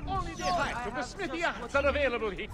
Only the height of the smithy arts are available here.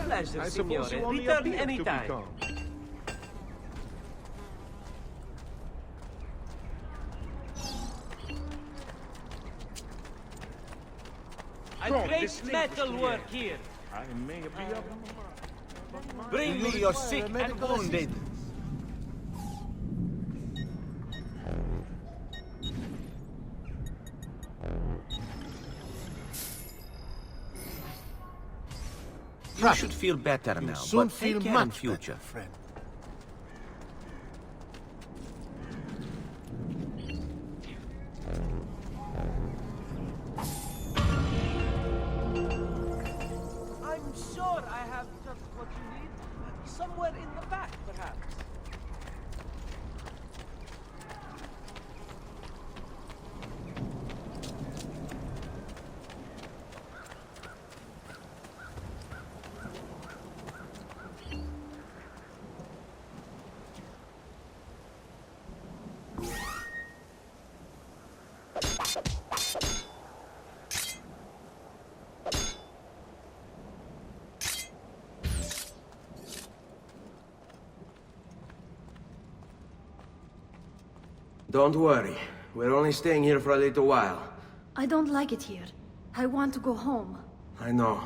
Pleasure, I suppose you signore. only Return appear to anytime. be calm. A great metal work here. I may be up. Bring me your sick and wounded. You should feel better now, Soon but feel take care much in future. better, friend. I'm sure I have just what you need. Somewhere in the back, perhaps. Don't worry. We're only staying here for a little while. I don't like it here. I want to go home. I know.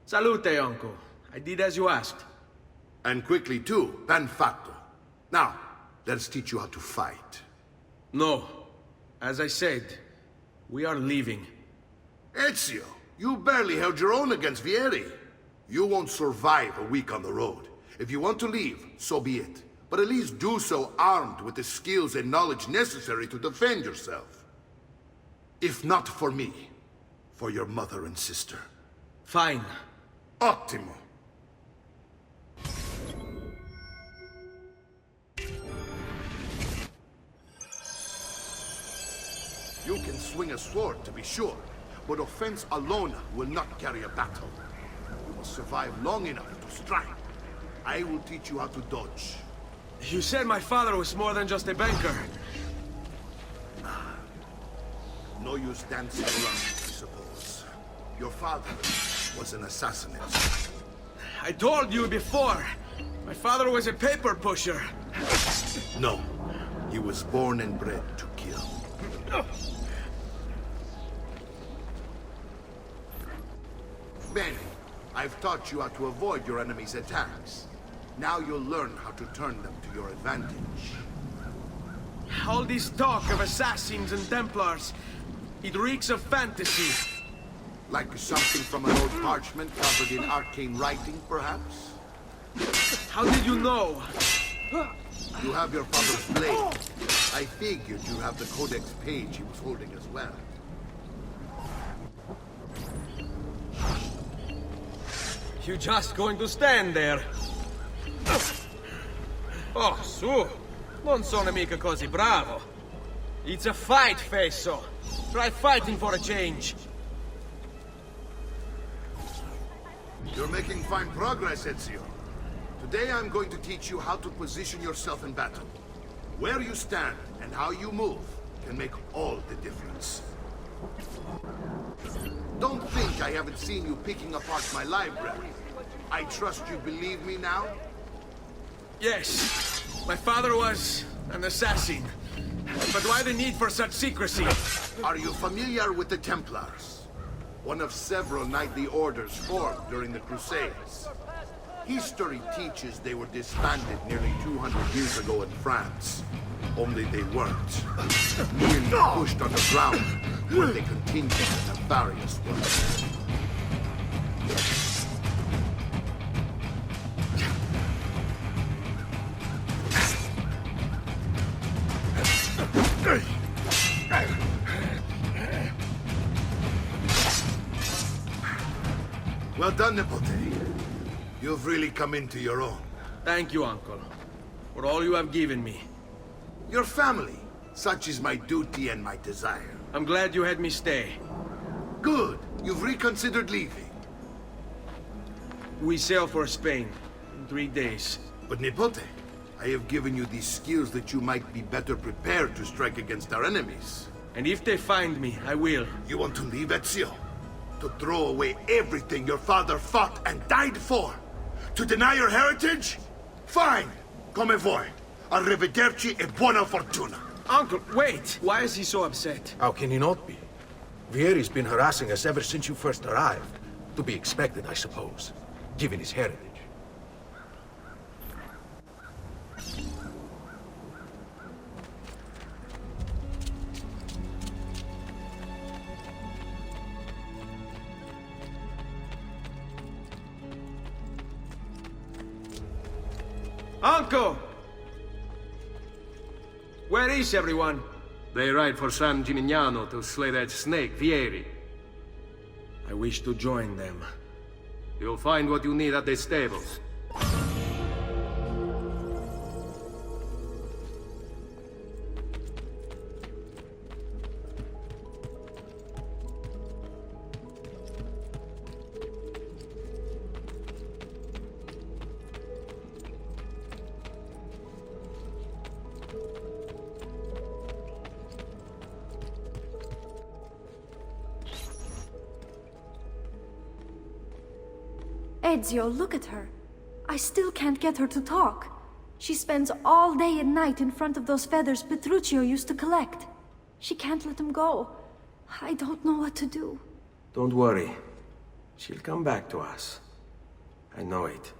Salute, uncle. I did as you asked. And quickly too, ben fatto. Now, let's teach you how to fight. No. As I said, we are leaving. Ezio, you barely held your own against Vieri. You won't survive a week on the road. If you want to leave, so be it. But at least do so armed with the skills and knowledge necessary to defend yourself. If not for me, for your mother and sister. Fine. Ottimo. You can swing a sword, to be sure, but offense alone will not carry a battle. You must survive long enough to strike. I will teach you how to dodge. You said my father was more than just a banker. No use dancing around, I suppose. Your father was an assassinate. I told you before. My father was a paper pusher. No, he was born and bred to kill. Bene, I've taught you how to avoid your enemy's attacks. Now you'll learn how to turn them to your advantage. All this talk of assassins and Templars, it reeks of fantasy. Like something from an old parchment covered in arcane writing, perhaps? How did you know? You have your father's blade. I figured you have the codex page he was holding as well. You just going to stand there? Oh, su! Non sono mica così bravo. It's a fight, Fesso. Try fighting for a change. You're making fine progress, Ezio. Today I'm going to teach you how to position yourself in battle. Where you stand and how you move can make all the difference. Don't think I haven't seen you picking apart my library. I trust you believe me now? Yes. My father was an assassin. But why the need for such secrecy? Are you familiar with the Templars? One of several knightly orders formed during the Crusades. History teaches they were disbanded nearly 200 years ago in France. Only they weren't. Merely pushed underground, where they continued their nefarious work. Well done, Nipote. You've really come into your own. Thank you, Uncle, for all you have given me. Your family. Such is my duty and my desire. I'm glad you had me stay. Good. You've reconsidered leaving. We sail for Spain in 3 days. But Nipote, I have given you these skills that you might be better prepared to strike against our enemies. And if they find me, I will. You want to leave Ezio? To throw away everything your father fought and died for? To deny your heritage? Fine. Come vuoi. Arrivederci e buona fortuna. Uncle, wait! Why is he so upset? How can he not be? Vieri's been harassing us ever since you first arrived. To be expected, I suppose, given his heritage. Uncle! Where is everyone? They ride for San Gimignano to slay that snake, Vieri. I wish to join them. You'll find what you need at the stables. Ezio, look at her. I still can't get her to talk. She spends all day and night in front of those feathers Petruchio used to collect. She can't let them go. I don't know what to do. Don't worry. She'll come back to us. I know it.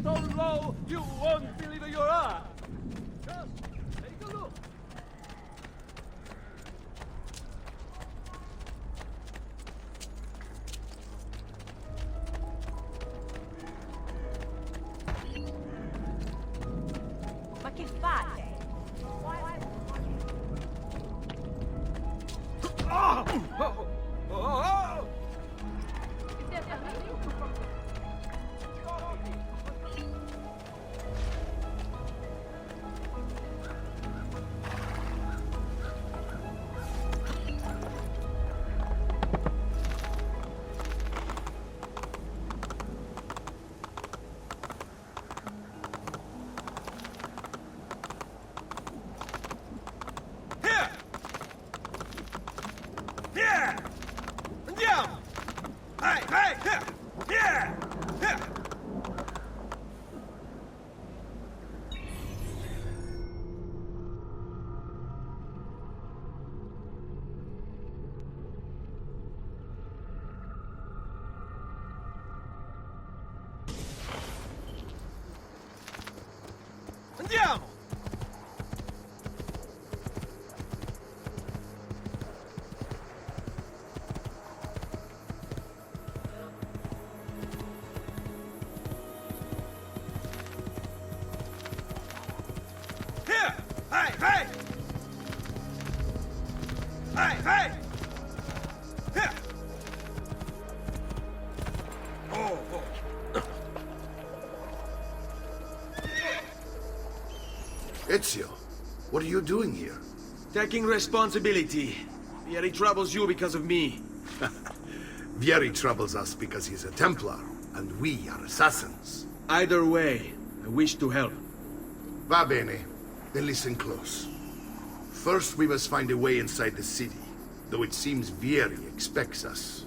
So low, you won't believe your eyes. Just take a look. Ma che fate? Hey! Hey! Hey! Here! Oh, oh. Ezio, what are you doing here? Taking responsibility. Vieri troubles you because of me. Vieri troubles us because he's a Templar, and we are assassins. Either way, I wish to help. Va bene. Then listen close. First, we must find a way inside the city, though it seems Vieri expects us.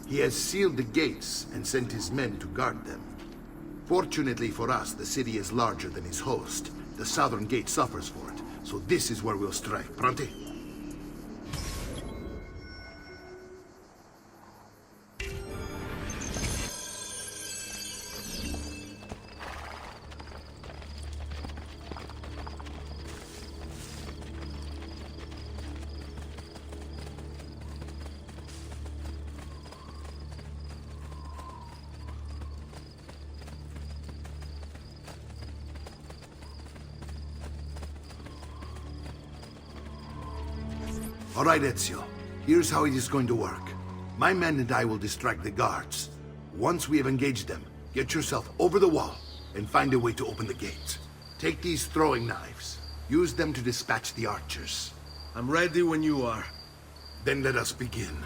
He has sealed the gates and sent his men to guard them. Fortunately for us, the city is larger than his host. The southern gate suffers for it, so this is where we'll strike. Pronti? All right, Ezio. Here's how it is going to work. My men and I will distract the guards. Once we have engaged them, get yourself over the wall and find a way to open the gate. Take these throwing knives. Use them to dispatch the archers. I'm ready when you are. Then let us begin.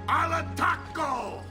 Al attacco!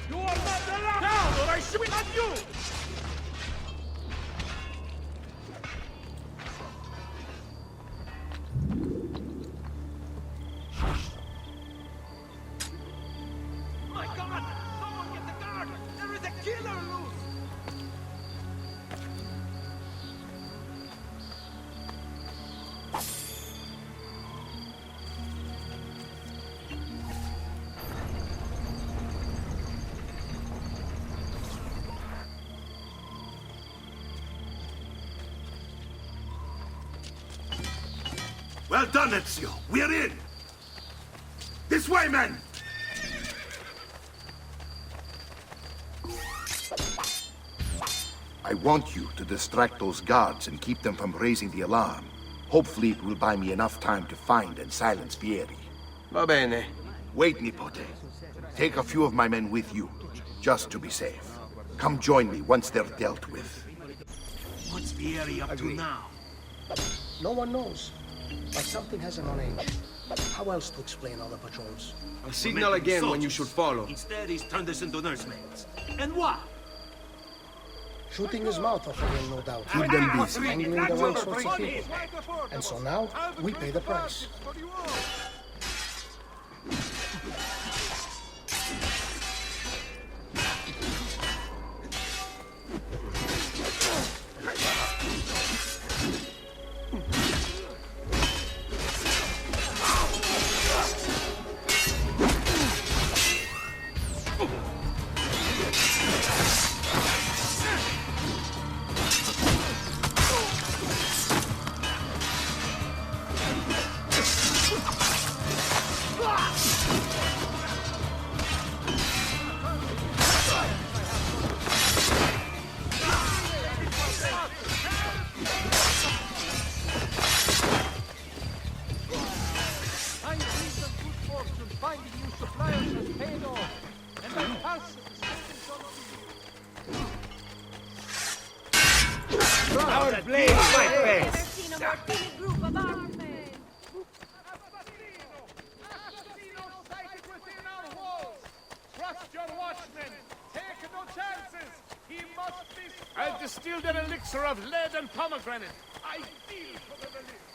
You are not allowed down, or I swing on you! My God! Someone get the guard! There is a killer loose! Well done, Ezio. We're in! This way, men! I want you to distract those guards and keep them from raising the alarm. Hopefully it will buy me enough time to find and silence Vieri. Va bene. Wait, Nipote. Take a few of my men with you, just to be safe. Come join me once they're dealt with. What's Vieri up to now? No one knows. But something has him on edge. How else to explain all the patrols? I'll signal again when you should follow. Instead, he's turned us into nursemaids. And what? Shooting his mouth off again, no doubt. Keep them busy. Angling the wrong sorts of people. And so now, we pay the price. I see some good fortune finding you suppliers has paid off. And I pass the sentence on to you. Our blade, my face! Never seen a more timid group of armed-men. Assassino sighted within our walls! Trust your watchmen! Take no chances! He must be stopped! I've distilled an elixir of lead and pomegranate. Ideal for the relief.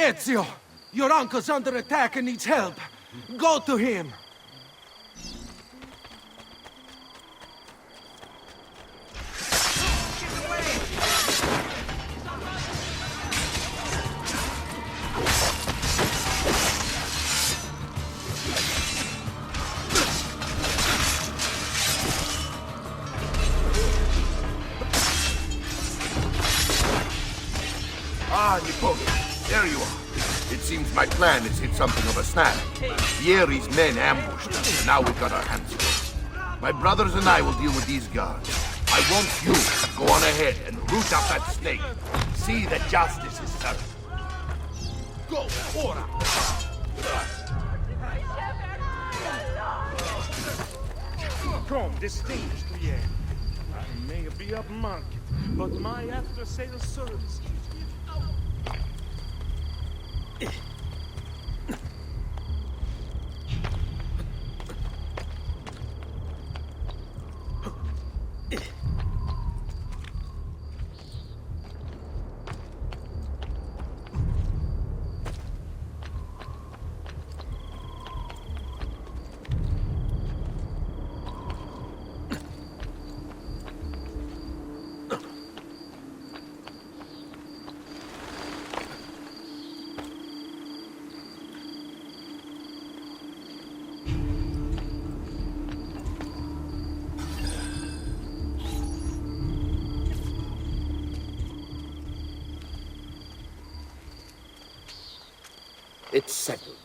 Ezio! Your uncle's under attack and needs help. Go to him! Ah, Napoleon, there you are. It seems my plan has hit something of a snag. Vieri's men ambushed us, and now we've got our hands full. My brothers and I will deal with these guards. I want you to go on ahead and root out that snake. See that justice is served. Go, ora! Come, distinguished Vieri. I may be upmarket, but my after-sales service keeps me out. It's settled.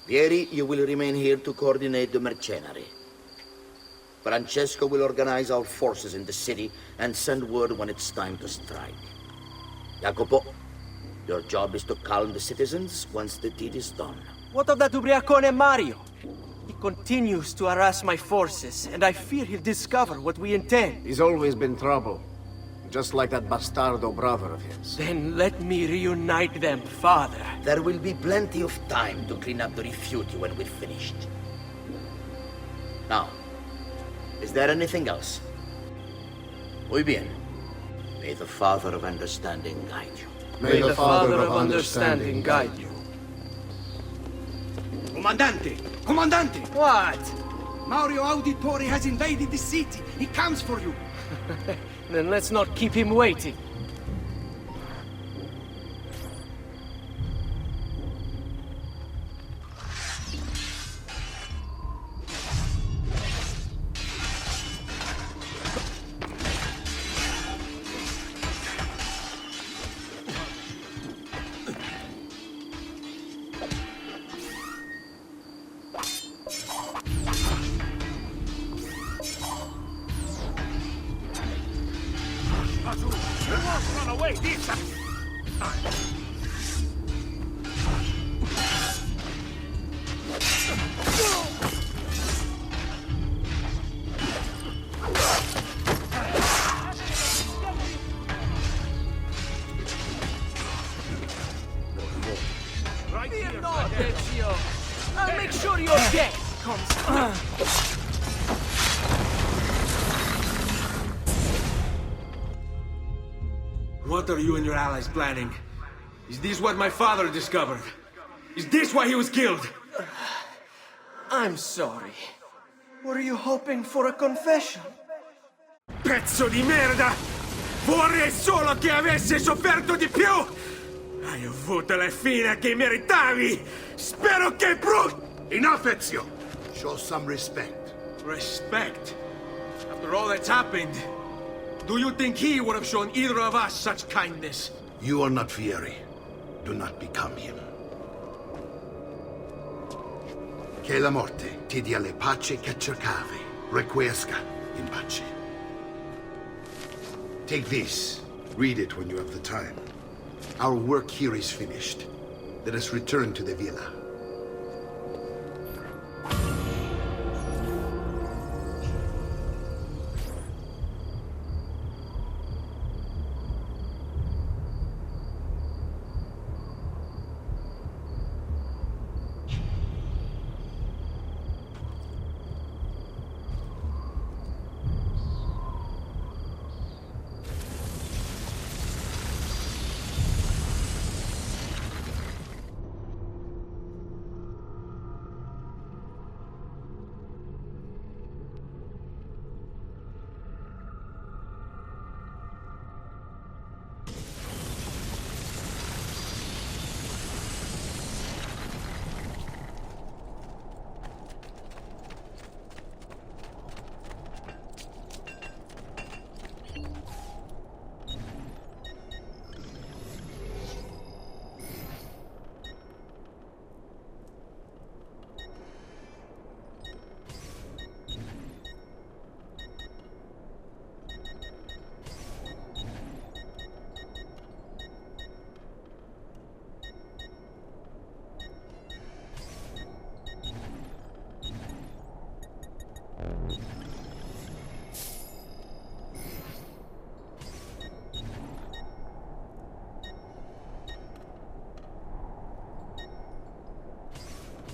Vieri, you will remain here to coordinate the mercenary. Francesco will organize our forces in the city and send word when it's time to strike. Jacopo, your job is to calm the citizens once the deed is done. What of that Ubriacone Mario? He continues to harass my forces, and I fear he'll discover what we intend. He's always been trouble. Just like that bastardo brother of his. Then let me reunite them, father. There will be plenty of time to clean up the refuge when we're finished. Now, is there anything else? Muy bien. May the Father of Understanding guide you. May the Father of Understanding guide you. Comandante! Comandante! What? Mario Auditore has invaded the city. He comes for you. Then let's not keep him waiting. Run away, this! Right here, Fear not, Ezio. I'll make sure your death comes. What are you and your allies planning? Is this what my father discovered? Is this why he was killed? I'm sorry. Were you hoping for a confession? Pezzo di merda! Vorrei solo che avesse sofferto di più! Hai avuto la fine che meritavi! Spero che brutto! Enough, Ezio! Show some respect. Respect? After all that's happened, do you think he would have shown either of us such kindness? You are not Vieri. Do not become him. Che la morte ti dia le pace che cercavi. Requiesca in pace. Take this. Read it when you have the time. Our work here is finished. Let us return to the villa.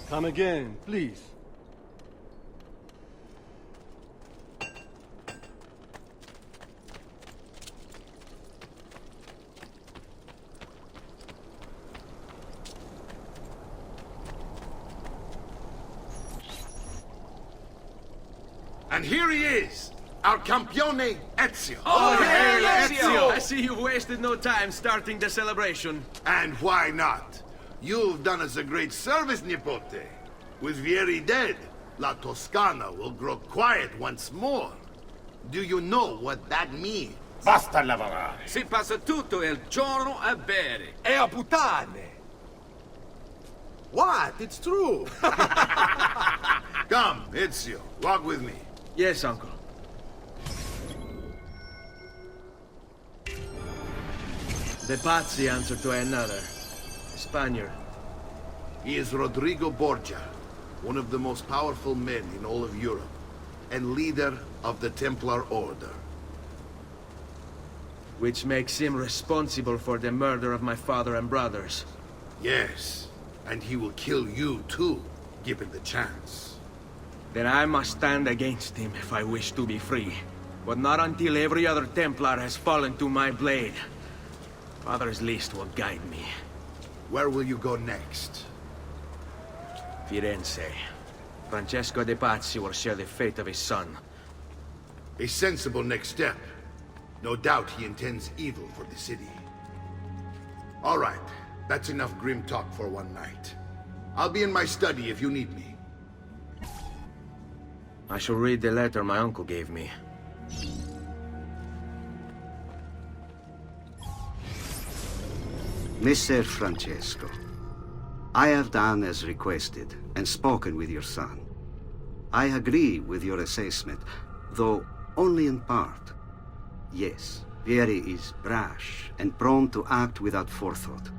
Come again, please. And here he is, our campione Ezio. Oh, hey, Ezio! I see you've wasted no time starting the celebration. And why not? You've done us a great service, Nipote. With Vieri dead, La Toscana will grow quiet once more. Do you know what that means? Basta lavorare. Si passa tutto il giorno a bere. E a puttane! What? It's true! Come, Ezio, walk with me. Yes, uncle. The Pazzi answer to another. A Spaniard. He is Rodrigo Borgia, one of the most powerful men in all of Europe, and leader of the Templar Order. Which makes him responsible for the murder of my father and brothers. Yes, and he will kill you too, given the chance. Then I must stand against him if I wish to be free. But not until every other Templar has fallen to my blade. Father's list will guide me. Where will you go next? Firenze. Francesco de Pazzi will share the fate of his son. A sensible next step. No doubt he intends evil for the city. All right, that's enough grim talk for one night. I'll be in my study if you need me. I shall read the letter my uncle gave me. Messer Francesco, I have done as requested and spoken with your son. I agree with your assessment, though only in part. Yes, Vieri is brash and prone to act without forethought.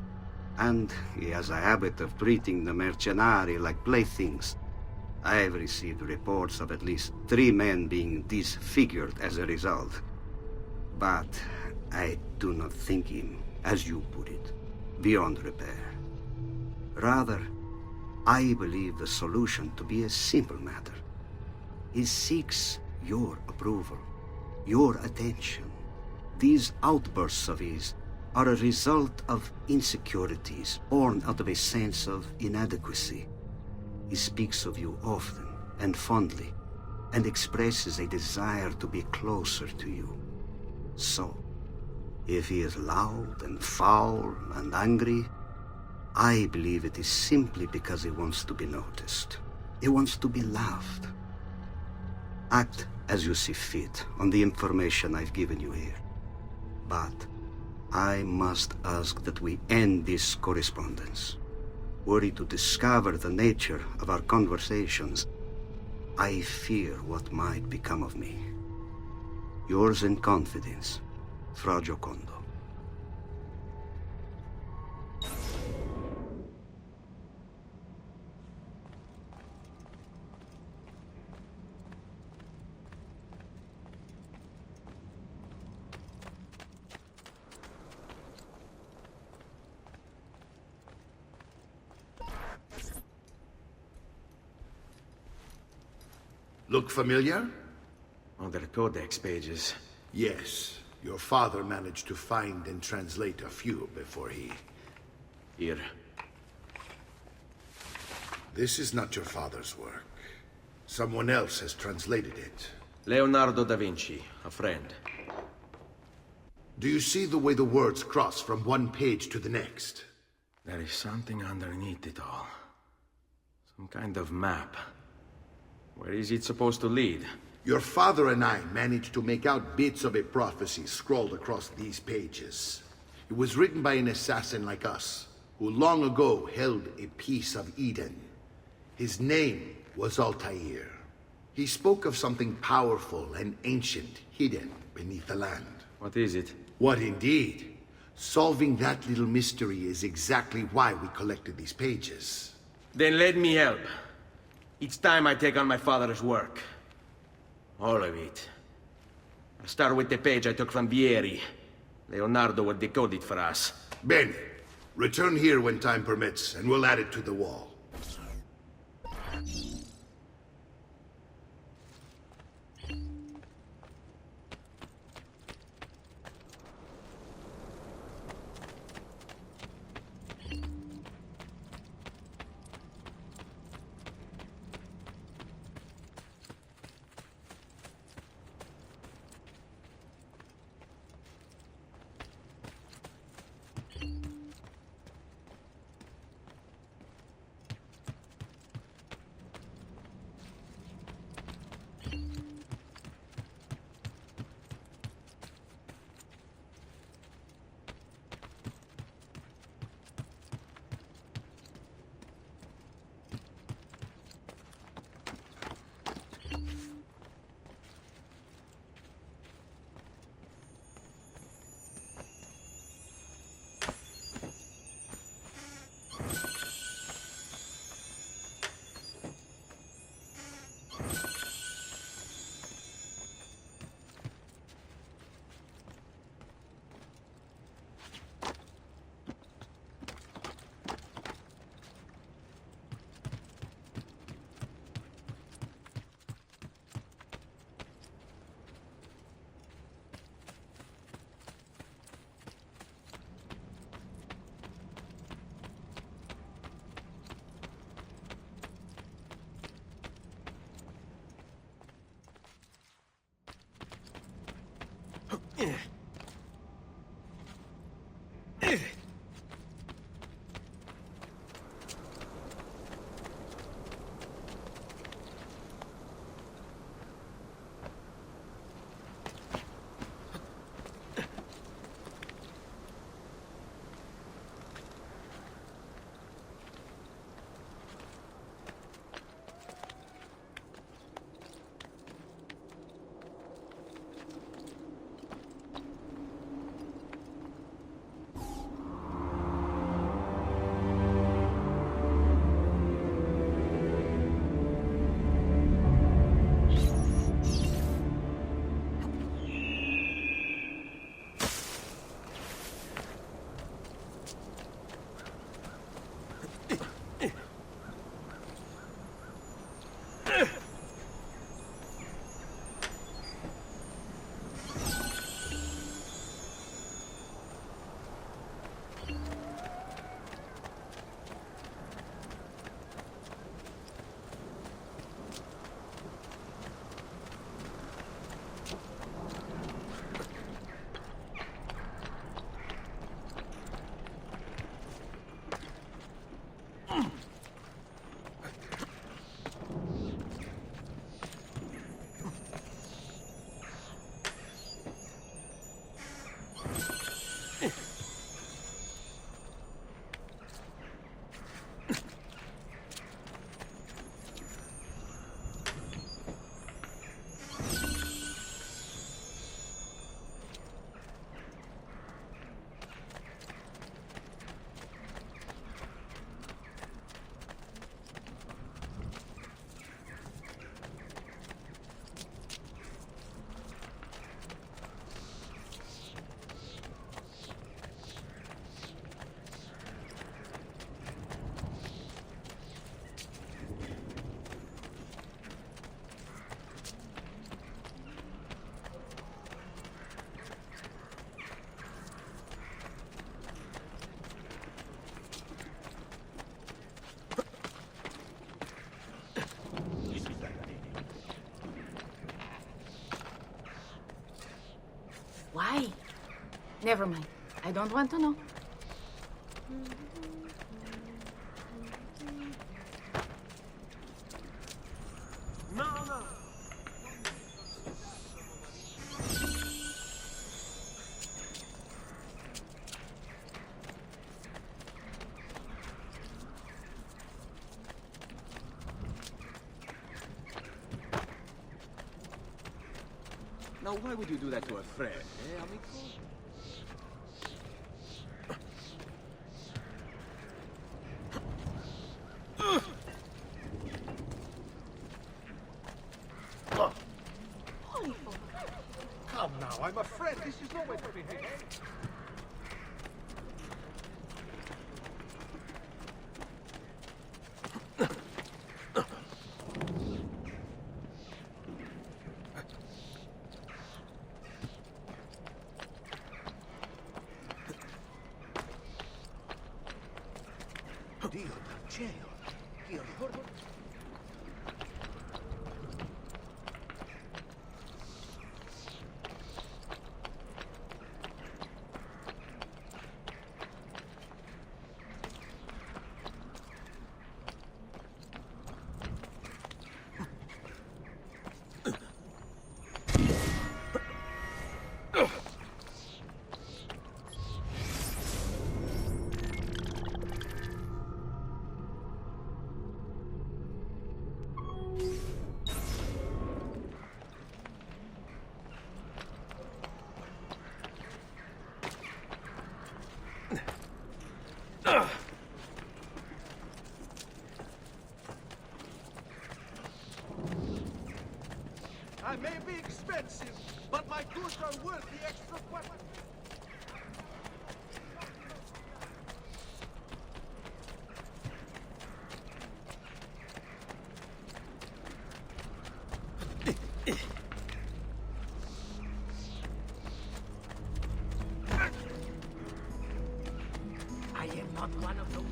And he has a habit of treating the mercenari like playthings. I have received reports of at least 3 men being disfigured as a result. But I do not think him, as you put it, beyond repair. Rather, I believe the solution to be a simple matter. He seeks your approval, your attention. These outbursts of his are a result of insecurities born out of a sense of inadequacy. He speaks of you often and fondly, and expresses a desire to be closer to you. So, if he is loud and foul and angry, I believe it is simply because he wants to be noticed. He wants to be loved. Act as you see fit on the information I've given you here. But I must ask that we end this correspondence. Were he to discover the nature of our conversations, I fear what might become of me. Yours in confidence, Fra Giocondo. Look familiar? On their codex pages. Yes. Your father managed to find and translate a few before he... Here. This is not your father's work. Someone else has translated it. Leonardo da Vinci, a friend. Do you see the way the words cross from one page to the next? There is something underneath it all. Some kind of map. Where is it supposed to lead? Your father and I managed to make out bits of a prophecy scrawled across these pages. It was written by an assassin like us, who long ago held a piece of Eden. His name was Altair. He spoke of something powerful and ancient hidden beneath the land. What is it? What indeed? Solving that little mystery is exactly why we collected these pages. Then let me help. It's time I take on my father's work. All of it. I'll start with the page I took from Vieri. Leonardo will decode it for us. Bene. Return here when time permits, and we'll add it to the wall. Why? Never mind. I don't want to know. Now, why would you do that to a friend, eh, amico? Come now, I'm a friend. This is no way to behave. Dio dal cielo, io ricordo. I may be expensive, but my goods are worth the extra weapon. I am not one of those.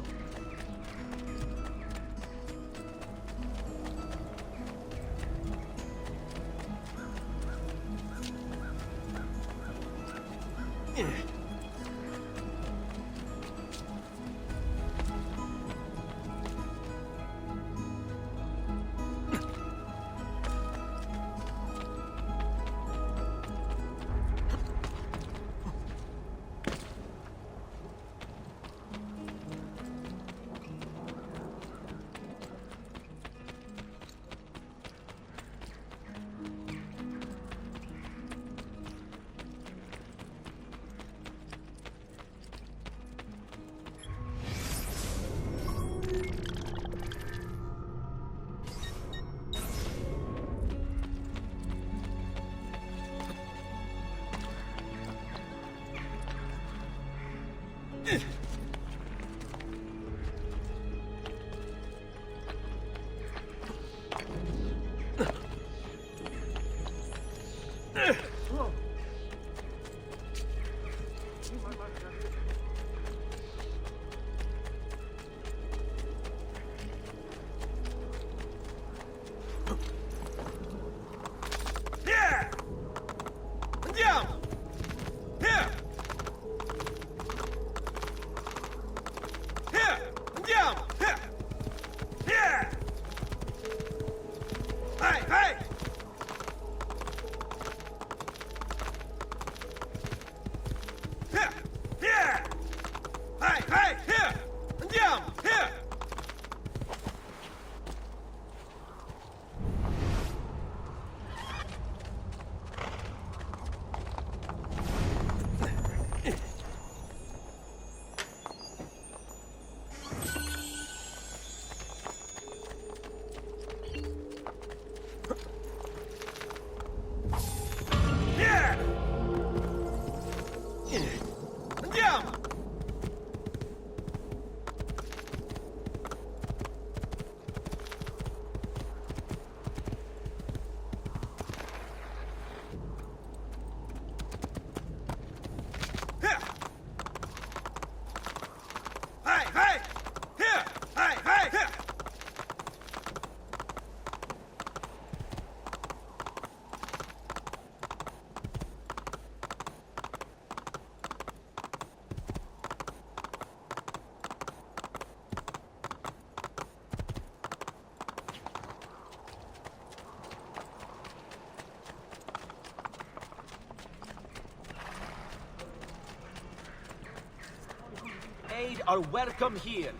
Are welcome here.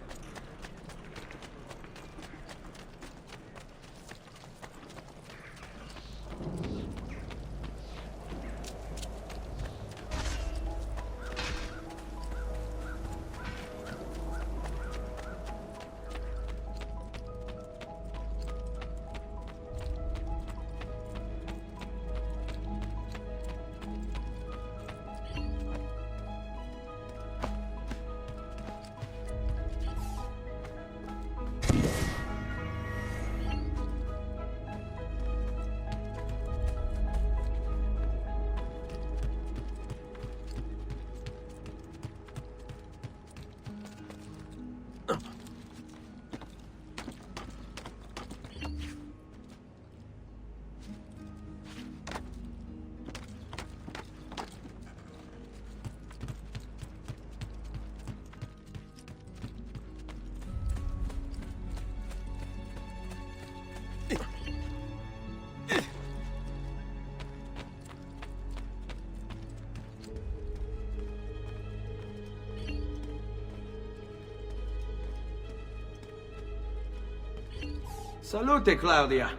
Salute, Claudia.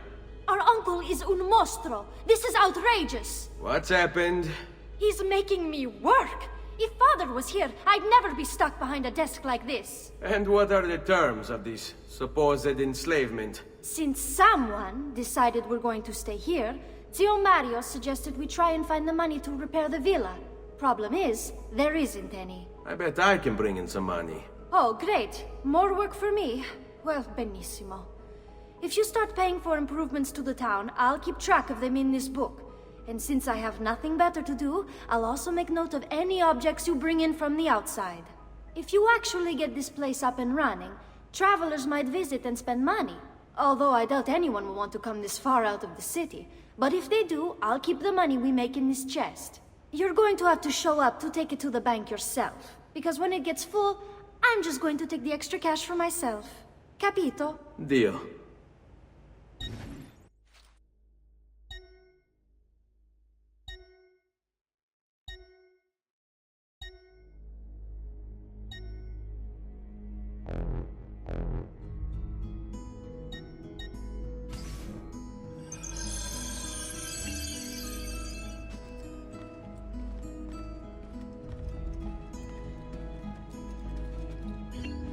Our uncle is un mostro. This is outrageous. What's happened? He's making me work. If Father was here, I'd never be stuck behind a desk like this. And what are the terms of this supposed enslavement? Since someone decided we're going to stay here, Zio Mario suggested we try and find the money to repair the villa. Problem is, there isn't any. I bet I can bring in some money. Oh, great. More work for me. Well, benissimo. If you start paying for improvements to the town, I'll keep track of them in this book. And since I have nothing better to do, I'll also make note of any objects you bring in from the outside. If you actually get this place up and running, travelers might visit and spend money. Although I doubt anyone will want to come this far out of the city. But if they do, I'll keep the money we make in this chest. You're going to have to show up to take it to the bank yourself. Because when it gets full, I'm just going to take the extra cash for myself. Capito? Deal.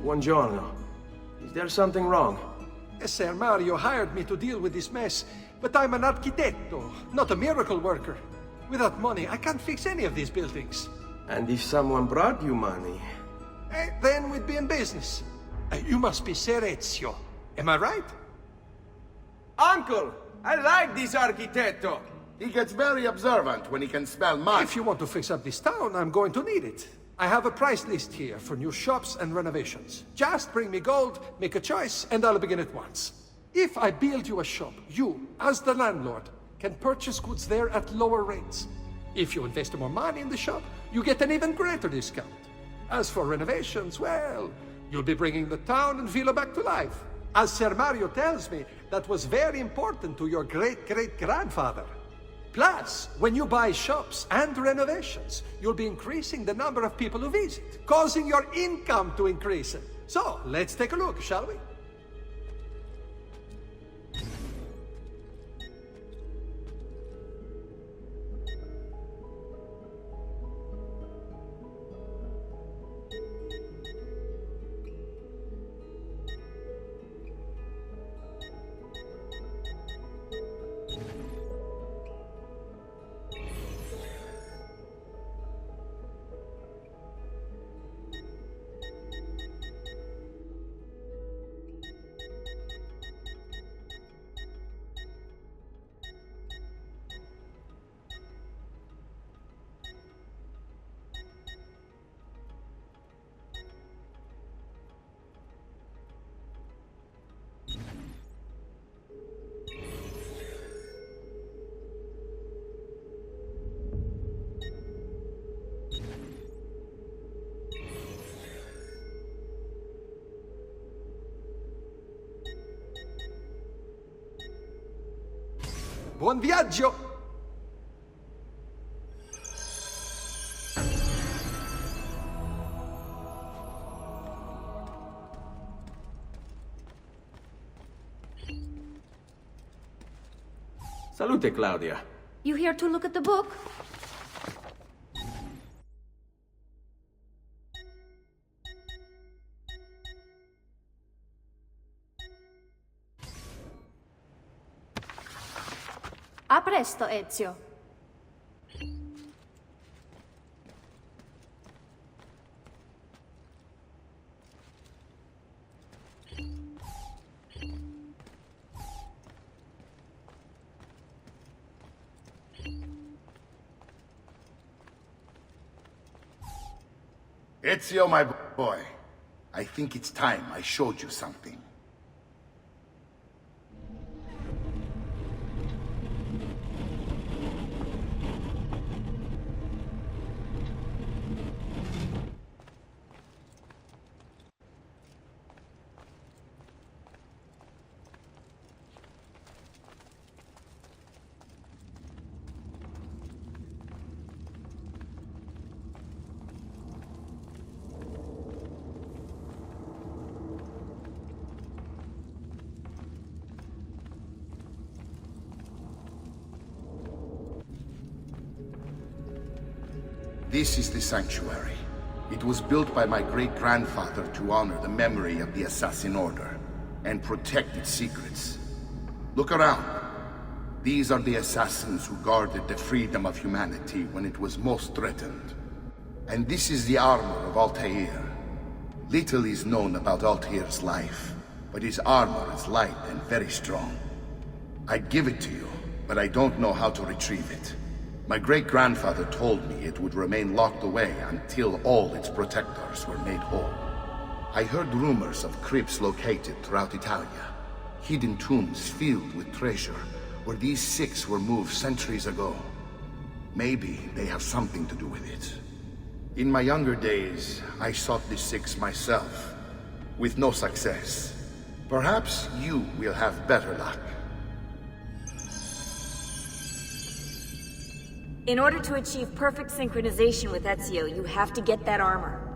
Buongiorno. Is there something wrong? Ser Mario hired me to deal with this mess, but I'm an architetto, not a miracle worker. Without money, I can't fix any of these buildings. And if someone brought you money? Then we'd be in business. You must be Ser Ezio. Am I right? Uncle! I like this architetto! He gets very observant when he can smell mud. If you want to fix up this town, I'm going to need it. I have a price list here for new shops and renovations. Just bring me gold, make a choice, and I'll begin at once. If I build you a shop, you, as the landlord, can purchase goods there at lower rates. If you invest more money in the shop, you get an even greater discount. As for renovations, well, you'll be bringing the town and villa back to life. As Ser Mario tells me, that was very important to your great-great-grandfather. Plus, when you buy shops and renovations, you'll be increasing the number of people who visit, causing your income to increase. So, let's take a look, shall we? Buon viaggio! Salute, Claudia. You here to look at the book? A presto, Ezio. Ezio, my boy, I think it's time I showed you something. This is the sanctuary. It was built by my great-grandfather to honor the memory of the Assassin Order and protect its secrets. Look around. These are the assassins who guarded the freedom of humanity when it was most threatened. And this is the armor of Altair. Little is known about Altair's life, but his armor is light and very strong. I'd give it to you, but I don't know how to retrieve it. My great-grandfather told me it would remain locked away until all its protectors were made whole. I heard rumors of crypts located throughout Italia, hidden tombs filled with treasure, where these six were moved centuries ago. Maybe they have something to do with it. In my younger days, I sought the six myself, with no success. Perhaps you will have better luck. In order to achieve perfect synchronization with Ezio, you have to get that armor.